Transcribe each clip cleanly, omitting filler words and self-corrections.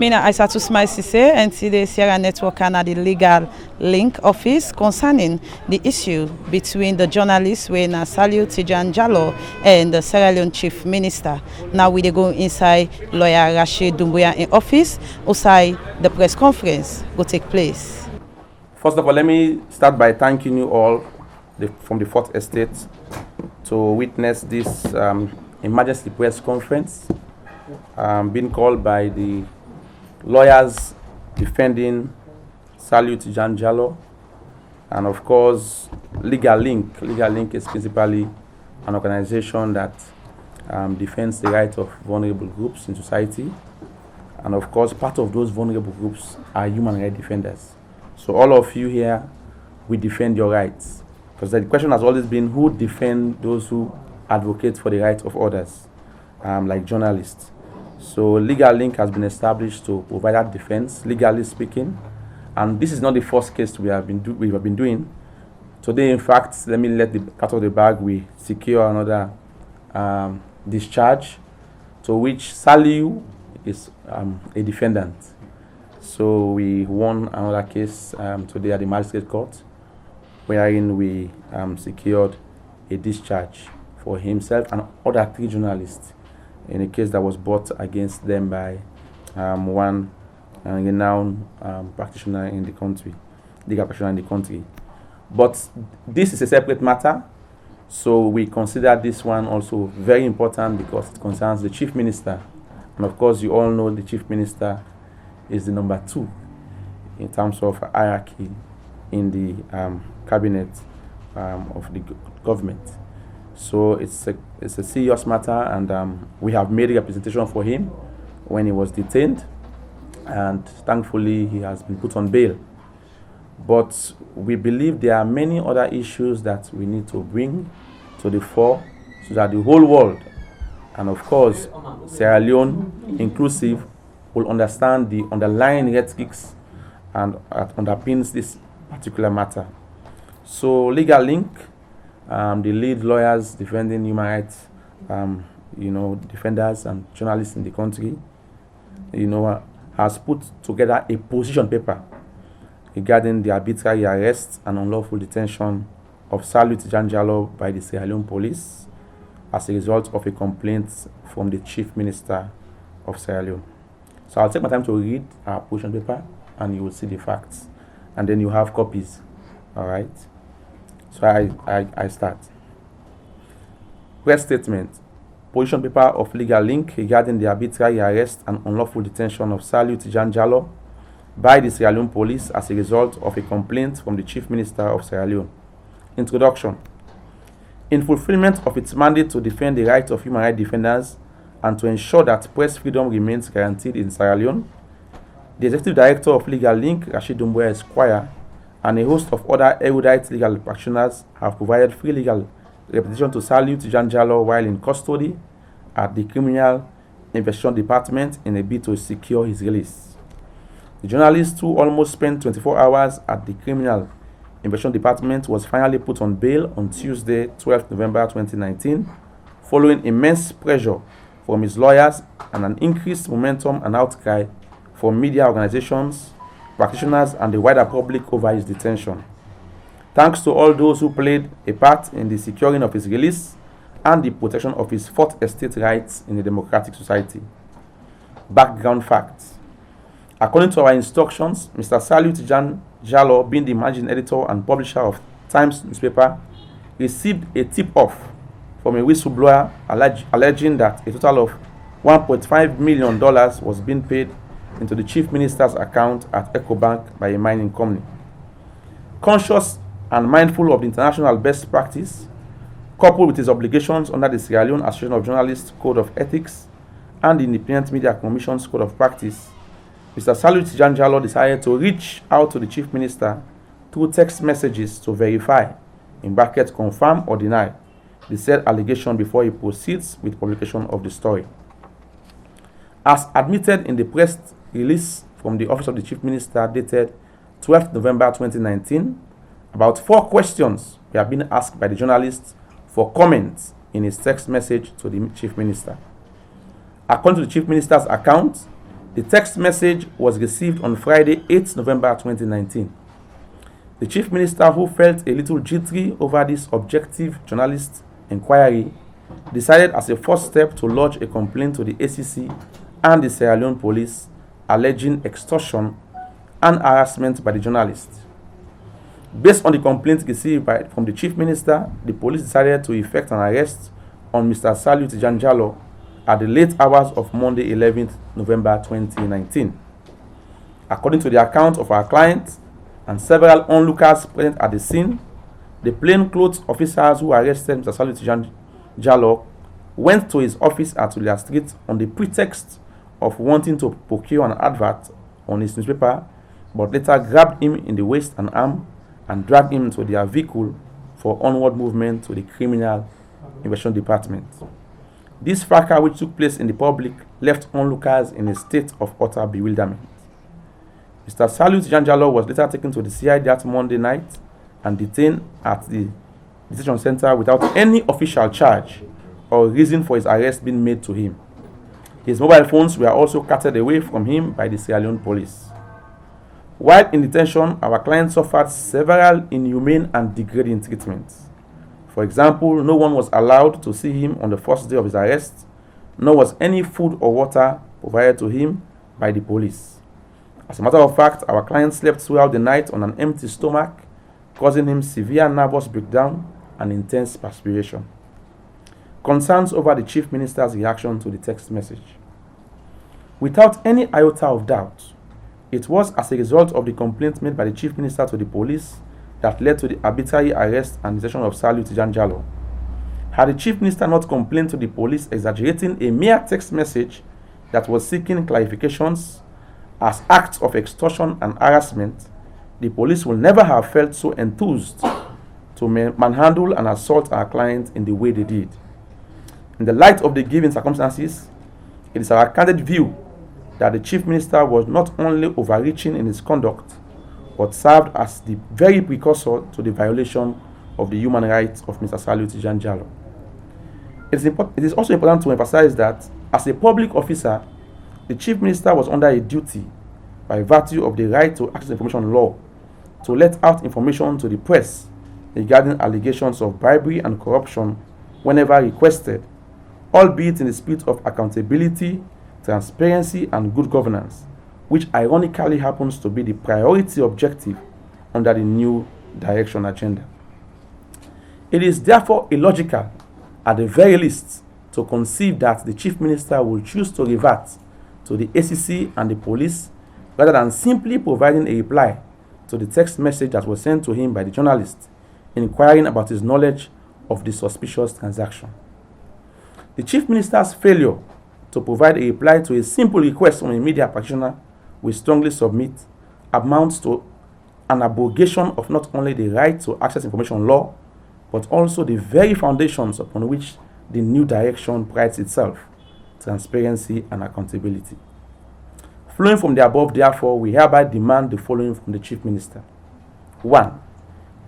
Mina Aissatou Sise and the Sierra Network and the legal link office concerning the issue between the journalists when Sallieu Tejan-Jalloh and the Sierra Leone Chief Minister. Now we go inside lawyer Rashid Doumbouya in office, outside the press conference will take place. First of all, let me start by thanking you all from the Fourth Estate to witness this emergency press conference being called by the lawyers defending Sallieu Tejan-Jalloh, and of course Legal Link. Legal Link is principally an organization that defends the rights of vulnerable groups in society, and of course part of those vulnerable groups are human rights defenders. So all of you here, we defend your rights, because the question has always been who defend those who advocate for the rights of others, like journalists. So Legal Link has been established to provide that defense, legally speaking, and this is not the first case we have been doing. Today, in fact, let me let the cat out of the bag. We secure another discharge, to which Sallieu is a defendant. So we won another case today at the Magistrate Court, wherein we secured a discharge for himself and other 3 journalists in a case that was brought against them by one renowned practitioner in the country, legal practitioner in the country. But this is a separate matter, so we consider this one also very important because it concerns the Chief Minister. And of course, you all know the Chief Minister is the number 2 in terms of hierarchy in the cabinet of the government. So it's a serious matter, and we have made a representation for him when he was detained, and thankfully he has been put on bail. But we believe there are many other issues that we need to bring to the fore so that the whole world, and of course Sierra Leone inclusive, will understand the underlying ethics and underpins this particular matter. So Legal Link, the lead lawyers defending human rights, defenders and journalists in the country, has put together a position paper regarding the arbitrary arrest and unlawful detention of Sallieu Tejan-Jalloh by the Sierra Leone police as a result of a complaint from the Chief Minister of Sierra Leone. So I'll take my time to read our position paper, and you will see the facts, and then you have copies. All right. So I start. Press statement. Position paper of Legal Link regarding the arbitrary arrest and unlawful detention of Sallieu Tejan-Jalloh by the Sierra Leone police as a result of a complaint from the Chief Minister of Sierra Leone. Introduction. In fulfillment of its mandate to defend the rights of human rights defenders and to ensure that press freedom remains guaranteed in Sierra Leone, the Executive Director of Legal Link, Rashid Doumbouya Esquire, and a host of other erudite legal practitioners have provided free legal representation to Sallieu Tejan-Jalloh while in custody at the Criminal Investigation Department in a bid to secure his release. The journalist, who almost spent 24 hours at the Criminal Investigation Department, was finally put on bail on Tuesday, 12th November 2019, following immense pressure from his lawyers and an increased momentum and outcry from media organizations, practitioners, and the wider public over his detention. Thanks to all those who played a part in the securing of his release and the protection of his Fourth Estate rights in a democratic society. Background facts. According to our instructions, Mr. Sallieu Tejan-Jalloh, being the managing editor and publisher of Times newspaper, received a tip-off from a whistleblower alleging that a total of $1.5 million was being paid into the Chief Minister's account at EcoBank by a mining company. Conscious and mindful of the international best practice, coupled with his obligations under the Sierra Leone Association of Journalists Code of Ethics and the Independent Media Commission's Code of Practice, Mr. Sallieu Tejan-Jalloh decided to reach out to the Chief Minister through text messages to verify, in brackets, confirm or deny, the said allegation before he proceeds with publication of the story. As admitted in the press release from the Office of the Chief Minister dated 12th November 2019, about 4 questions were being asked by the journalist for comments in his text message to the Chief Minister. According to the Chief Minister's account, The text message was received on Friday, 8 November 2019. The Chief Minister, who felt a little jittery over this objective journalist inquiry, decided as a first step to lodge a complaint to the ACCC and the Sierra Leone police alleging extortion and harassment by the journalist. Based on the complaint received from the Chief Minister, the police decided to effect an arrest on Mr. Sallieu Tejan-Jalloh at the late hours of Monday, 11th November 2019. According to the account of our client and several onlookers present at the scene, the plainclothes officers who arrested Mr. Sallieu Tejan-Jalloh went to his office at Tulia Street on the pretext of wanting to procure an advert on his newspaper, but later grabbed him in the waist and arm and dragged him to their vehicle for onward movement to the Criminal Investigation Department. This fracas, which took place in the public, left onlookers in a state of utter bewilderment. Mr. Sallieu Tejan-Jalloh was later taken to the CID that Monday night and detained at the detention center without any official charge or reason for his arrest being made to him. His mobile phones were also carted away from him by the Sierra Leone police. While in detention, our client suffered several inhumane and degrading treatments. For example, no one was allowed to see him on the first day of his arrest, nor was any food or water provided to him by the police. As a matter of fact, our client slept throughout the night on an empty stomach, causing him severe nervous breakdown and intense perspiration. Concerns over the Chief Minister's reaction to the text message. Without any iota of doubt, it was as a result of the complaint made by the Chief Minister to the police that led to the arbitrary arrest and detention of Sallieu Tejan-Jalloh. Had the Chief Minister not complained to the police exaggerating a mere text message that was seeking clarifications as acts of extortion and harassment, the police will never have felt so enthused to manhandle and assault our client in the way they did. In the light of the given circumstances, it is our candid view that the Chief Minister was not only overreaching in his conduct, but served as the very precursor to the violation of the human rights of Mr. Sallieu Tejan-Jalloh. It is also important to emphasize that, as a public officer, the Chief Minister was under a duty, by virtue of the Right to Access Information Law, to let out information to the press regarding allegations of bribery and corruption whenever requested, albeit in the spirit of accountability, transparency, and good governance, which ironically happens to be the priority objective under the new direction agenda. It is therefore illogical, at the very least, to conceive that the Chief Minister will choose to revert to the ACCC and the police rather than simply providing a reply to the text message that was sent to him by the journalist, inquiring about his knowledge of the suspicious transaction. The Chief Minister's failure to provide a reply to a simple request from a media practitioner, we strongly submit, amounts to an abrogation of not only the Right to Access Information Law, but also the very foundations upon which the new direction prides itself: transparency and accountability. Flowing from the above, therefore, we hereby demand the following from the Chief Minister. 1.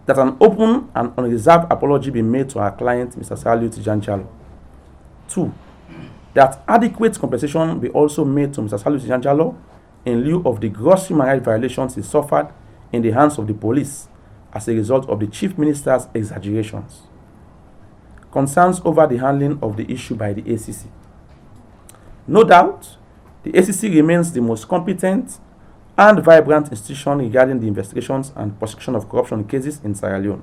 That an open and unreserved apology be made to our client, Mr. Sallieu Tejan-Jalloh. 2. That adequate compensation be also made to Mr. Sallieu Tejan-Jalloh in lieu of the gross human rights violations he suffered in the hands of the police as a result of the Chief Minister's exaggerations. Concerns over the handling of the issue by the ACCC. No doubt, the ACCC remains the most competent and vibrant institution regarding the investigations and prosecution of corruption cases in Sierra Leone.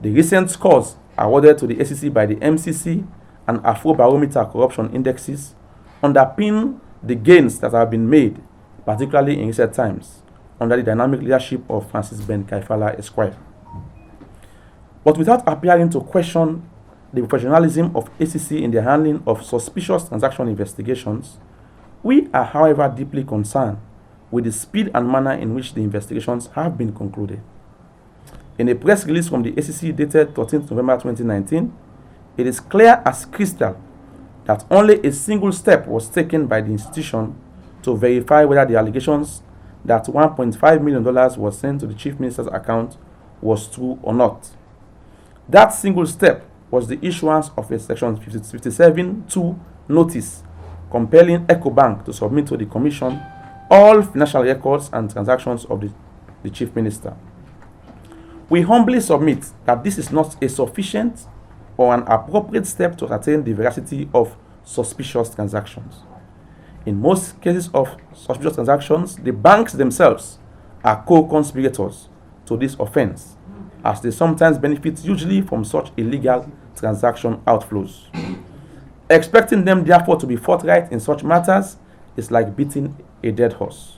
The recent scores awarded to the ACCC by the MCC and Afrobarometer corruption indexes underpin the gains that have been made, particularly in recent times, under the dynamic leadership of Francis Ben Kaifala Esquire. But without appearing to question the professionalism of ACCC in the handling of suspicious transaction investigations, we are, however, deeply concerned with the speed and manner in which the investigations have been concluded. In a press release from the ACCC dated 13th November 2019, it is clear as crystal that only a single step was taken by the institution to verify whether the allegations that $1.5 million was sent to the Chief Minister's account was true or not. That single step was the issuance of a Section 57(2) notice compelling EcoBank to submit to the Commission all financial records and transactions of the Chief Minister. We humbly submit that this is not a sufficient or an appropriate step to ascertain the veracity of suspicious transactions. In most cases of suspicious transactions, the banks themselves are co-conspirators to this offense, as they sometimes benefit hugely from such illegal transaction outflows. Expecting them, therefore, to be forthright in such matters is like beating a dead horse.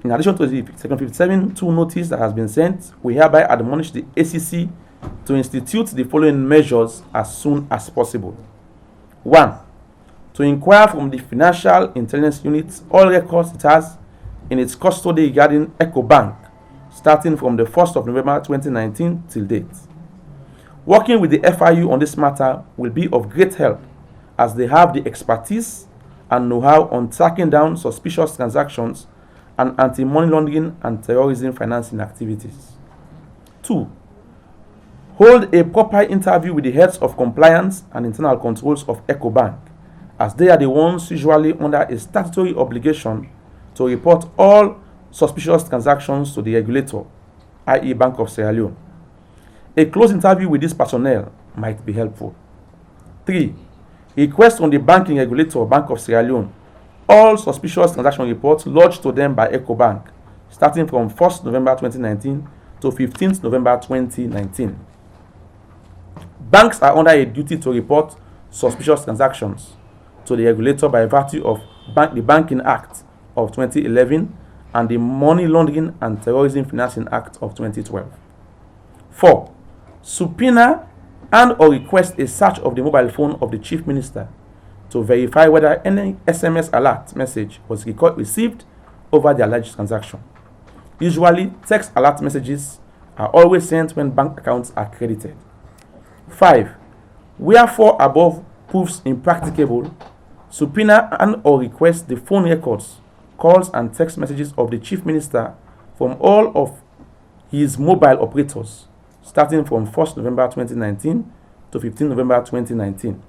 In addition to the Section 57(2) notice that has been sent, we hereby admonish the ACCC to institute the following measures as soon as possible. 1. To inquire from the Financial Intelligence Unit all records it has in its custody regarding EcoBank, starting from the 1st of November 2019 till date. Working with the FIU on this matter will be of great help, as they have the expertise and know-how on tracking down suspicious transactions and anti-money laundering and terrorism financing activities. 2. Hold a proper interview with the heads of compliance and internal controls of EcoBank, as they are the ones usually under a statutory obligation to report all suspicious transactions to the regulator, i.e. Bank of Sierra Leone. A close interview with this personnel might be helpful. 3. Request from the banking regulator, Bank of Sierra Leone, all suspicious transaction reports lodged to them by EcoBank, starting from 1st November 2019 to 15th November 2019. Banks are under a duty to report suspicious transactions to the regulator by virtue of the Banking Act of 2011 and the Money Laundering and Terrorism Financing Act of 2012. 4. Subpoena and or request a search of the mobile phone of the Chief Minister to verify whether any SMS alert message was received over the alleged transaction. Usually, text alert messages are always sent when bank accounts are credited. 5. Wherefore above proves impracticable, subpoena and or request the phone records, calls and text messages of the Chief Minister from all of his mobile operators, starting from 1st November 2019 to 15 November 2019.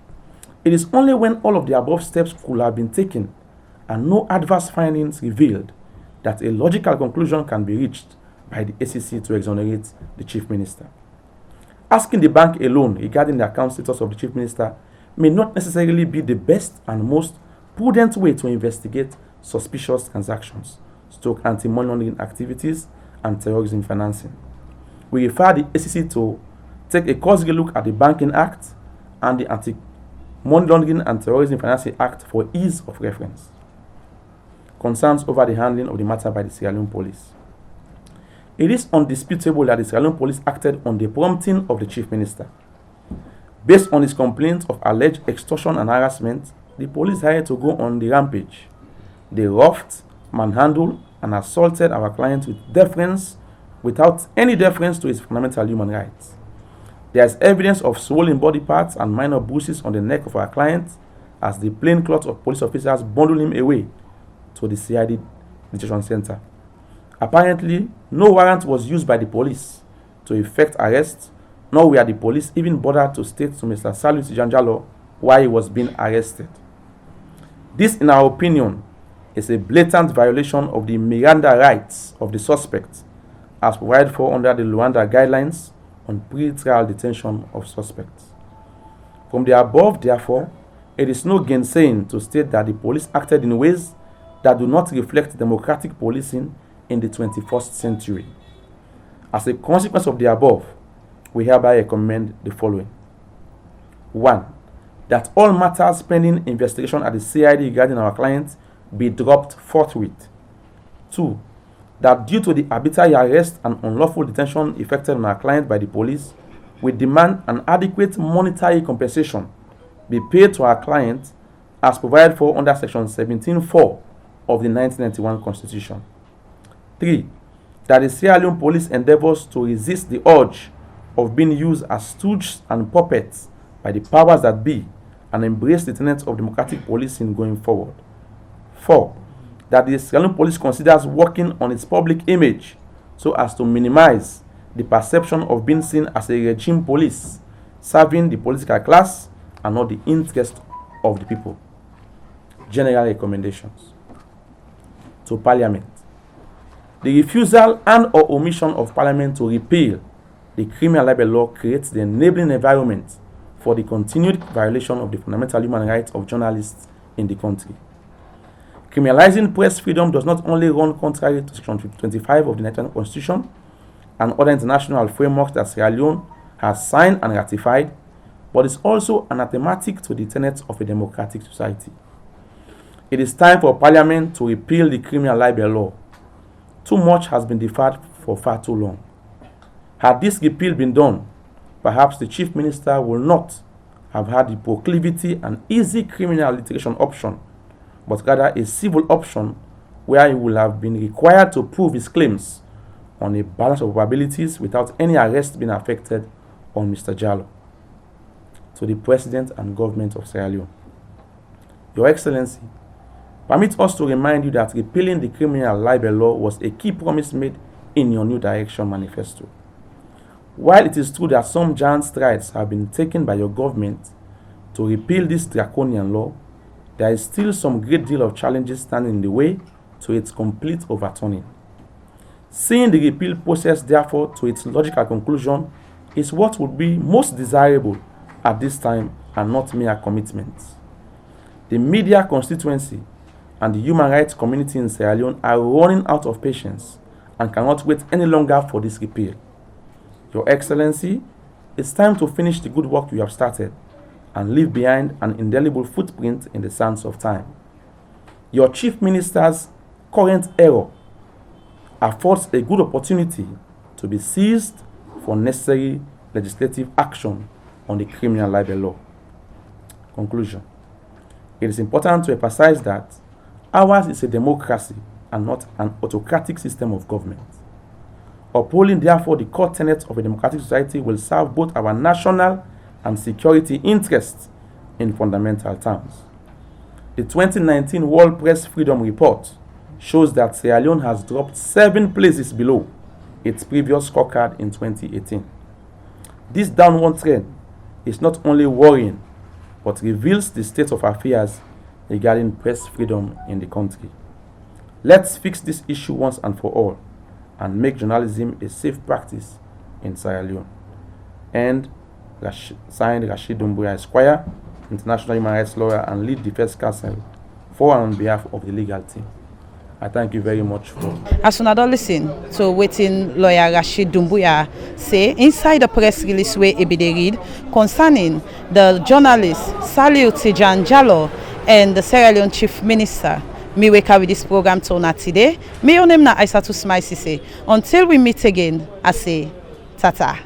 It is only when all of the above steps could have been taken and no adverse findings revealed that a logical conclusion can be reached by the ACCC to exonerate the Chief Minister. Asking the bank alone regarding the account status of the Chief Minister may not necessarily be the best and most prudent way to investigate suspicious transactions, stroke anti-money laundering activities, and terrorism financing. We refer the ACCC to take a cursory look at the Banking Act and the Anti-Money Laundering and Terrorism Financing Act for ease of reference. Concerns over the handling of the matter by the Sierra Leone Police. It is undisputable that the Sierra Leone Police acted on the prompting of the Chief Minister. Based on his complaints of alleged extortion and harassment, the police hired to go on the rampage. They roughed, manhandled, and assaulted our client without any deference to his fundamental human rights. There is evidence of swollen body parts and minor bruises on the neck of our client as the plainclothes of police officers bundled him away to the CID detention center. Apparently, no warrant was used by the police to effect arrest, nor were the police even bothered to state to Mr. Sallieu Tejan-Jalloh why he was being arrested. This, in our opinion, is a blatant violation of the Miranda rights of the suspect as provided for under the Luanda guidelines on pre-trial detention of suspects. From the above, therefore, it is no gainsaying to state that the police acted in ways that do not reflect democratic policing in the 21st century. As a consequence of the above, we hereby recommend the following. 1. That all matters pending investigation at the CID regarding our clients be dropped forthwith. 2. That due to the arbitrary arrest and unlawful detention effected on our client by the police, we demand an adequate monetary compensation be paid to our client as provided for under Section 17(4) of the 1991 Constitution. 3. That the Sierra Leone Police endeavors to resist the urge of being used as stooges and puppets by the powers that be and embrace the tenets of democratic policing going forward. 4. That the Sierra Leone Police considers working on its public image so as to minimize the perception of being seen as a regime police serving the political class and not the interest of the people. general recommendations. To Parliament. The refusal and or omission of Parliament to repeal the criminal libel law creates the enabling environment for the continued violation of the fundamental human rights of journalists in the country. Criminalizing press freedom does not only run contrary to Section 25 of the Nigerian Constitution and other international frameworks that Sierra Leone has signed and ratified, but is also anathematic to the tenets of a democratic society. It is time for Parliament to repeal the criminal libel law. Too much has been deferred for far too long. Had this repeal been done, perhaps the Chief Minister will not have had the proclivity and easy criminal litigation option, but rather a civil option where he will have been required to prove his claims on a balance of probabilities without any arrest being affected on Mr. Jalloh. To the President and Government of Sierra Leone. Your Excellency, permit us to remind you that repealing the criminal libel law was a key promise made in your New Direction manifesto. While it is true that some giant strides have been taken by your government to repeal this draconian law, there is still some great deal of challenges standing in the way to its complete overturning. Seeing the repeal process, therefore, to its logical conclusion is what would be most desirable at this time and not mere commitments. The media constituency and the human rights community in Sierra Leone are running out of patience and cannot wait any longer for this repeal. Your Excellency, it's time to finish the good work you have started and leave behind an indelible footprint in the sands of time. Your Chief Minister's current error affords a good opportunity to be seized for necessary legislative action on the criminal libel law. Conclusion. It is important to emphasize that ours is a democracy and not an autocratic system of government. Upholding, therefore, the core tenets of a democratic society will serve both our national and security interests in fundamental terms. The 2019 World Press Freedom Report shows that Sierra Leone has dropped 7 places below its previous scorecard in 2018. This downward trend is not only worrying, but reveals the state of affairs regarding press freedom in the country. Let's fix this issue once and for all and make journalism a safe practice in Sierra Leone. And signed Rashid Dumbuya Esquire, international human rights lawyer and lead defense counsel for and on behalf of the legal team. I thank you very much for. As una don listen to waiting lawyer Rashid Dumbuya say inside the press release where it be dey read concerning the journalist Sallieu Tejan-Jalloh and the Sierra Leone Chief Minister. Me wake up with this program to una today. Me your name na Aissatou Smile Cissé. Until we meet again, I say tata.